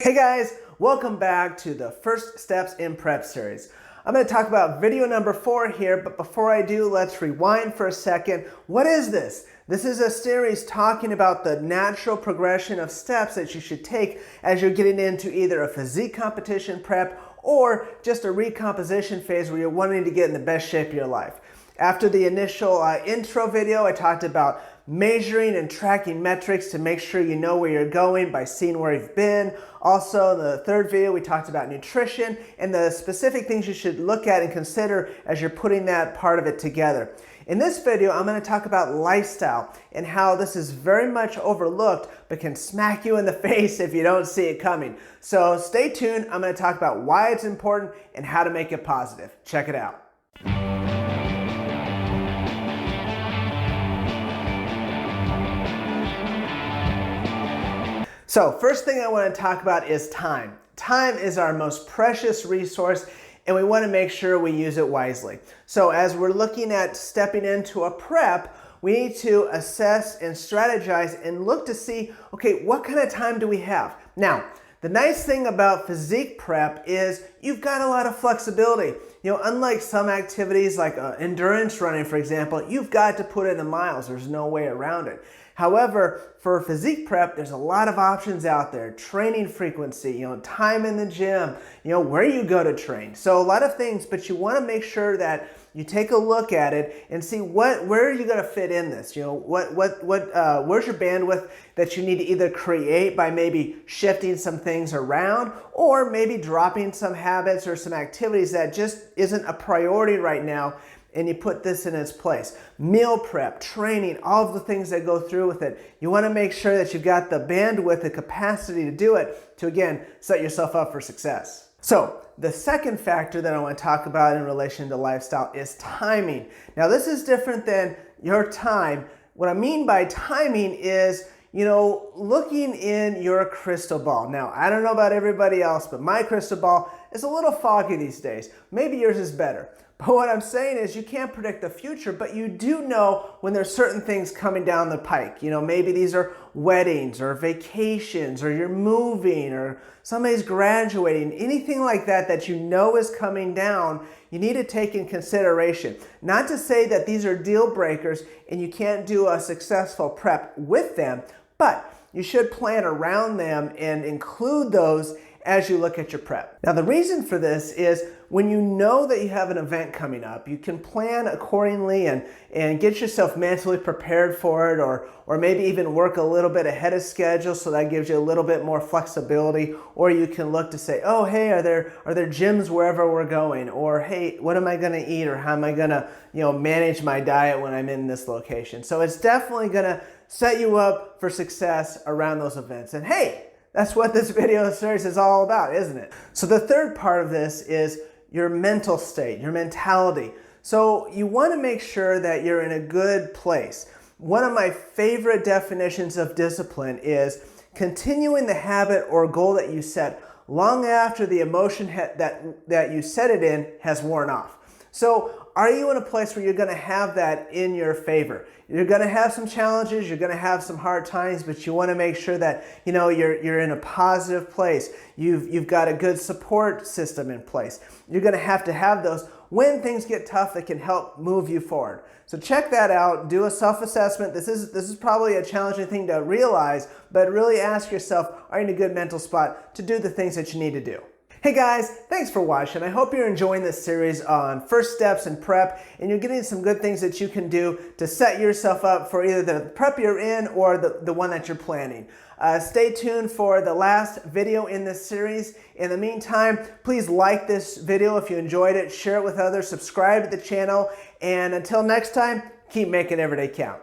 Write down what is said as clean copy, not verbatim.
Hey guys, welcome back to the First Steps in Prep series. I'm going to talk about video number 4 here, but before I do, let's rewind for a second. What is this? This is a series talking about the natural progression of steps that you should take as you're getting into either a physique competition prep or just a recomposition phase where you're wanting to get in the best shape of your life. After the initial intro video, I talked about measuring and tracking metrics to make sure you know where you're going by seeing where you've been. Also, in the third video, we talked about nutrition and the specific things you should look at and consider as you're putting that part of it together. In this video, I'm going to talk about lifestyle and how this is very much overlooked but can smack you in the face if you don't see it coming. So stay tuned. I'm going to talk about why it's important and how to make it positive. Check it out. So first thing I want to talk about is time. Time is our most precious resource and we want to make sure we use it wisely. So as we're looking at stepping into a prep, we need to assess and strategize and look to see, okay, what kind of time do we have? Now, the nice thing about physique prep is you've got a lot of flexibility. You know, unlike some activities like endurance running, for example, you've got to put in the miles. There's no way around it. However, for physique prep, there's a lot of options out there. Training frequency, time in the gym, where you go to train. So a lot of things, but you want to make sure that you take a look at it and see where are you going to fit in this? Where's your bandwidth that you need to either create by maybe shifting some things around or maybe dropping some habits or some activities that just isn't a priority right now, and you put this in its place. Meal prep, training, all of the things that go through with it. You want to make sure that you've got the bandwidth, the capacity to do it to, again, set yourself up for success. So the second factor that I want to talk about in relation to lifestyle is timing. Now this is different than your time. What I mean by timing is, looking in your crystal ball. Now, I don't know about everybody else, but my crystal ball is a little foggy these days. Maybe yours is better. But what I'm saying is you can't predict the future, but you do know when there's certain things coming down the pike. Maybe these are weddings or vacations or you're moving or somebody's graduating, anything like that that you know is coming down, you need to take in consideration. Not to say that these are deal breakers and you can't do a successful prep with them, but you should plan around them and include those as you look at your prep. Now the reason for this is when you know that you have an event coming up, you can plan accordingly and get yourself mentally prepared for it or maybe even work a little bit ahead of schedule so that gives you a little bit more flexibility. Or you can look to say, oh hey, are there gyms wherever we're going? Or hey, what am I gonna eat or how am I gonna manage my diet when I'm in this location? So it's definitely gonna set you up for success around those events. And hey, that's what this video series is all about, isn't it? So the third part of this is your mental state, your mentality. So you want to make sure that you're in a good place. One of my favorite definitions of discipline is continuing the habit or goal that you set long after the emotion that you set it in has worn off. So are you in a place where you're going to have that in your favor? You're going to have some challenges, you're going to have some hard times, but you want to make sure that you're in a positive place. You've got a good support system in place. You're going to have those when things get tough that can help move you forward. So check that out, do a self-assessment. This is probably a challenging thing to realize, but really ask yourself, are you in a good mental spot to do the things that you need to do? Hey guys, thanks for watching. I hope you're enjoying this series on first steps in prep and you're getting some good things that you can do to set yourself up for either the prep you're in or the one that you're planning. Stay tuned for the last video in this series. In the meantime, please like this video if you enjoyed it, share it with others, subscribe to the channel, and until next time, keep making every day count.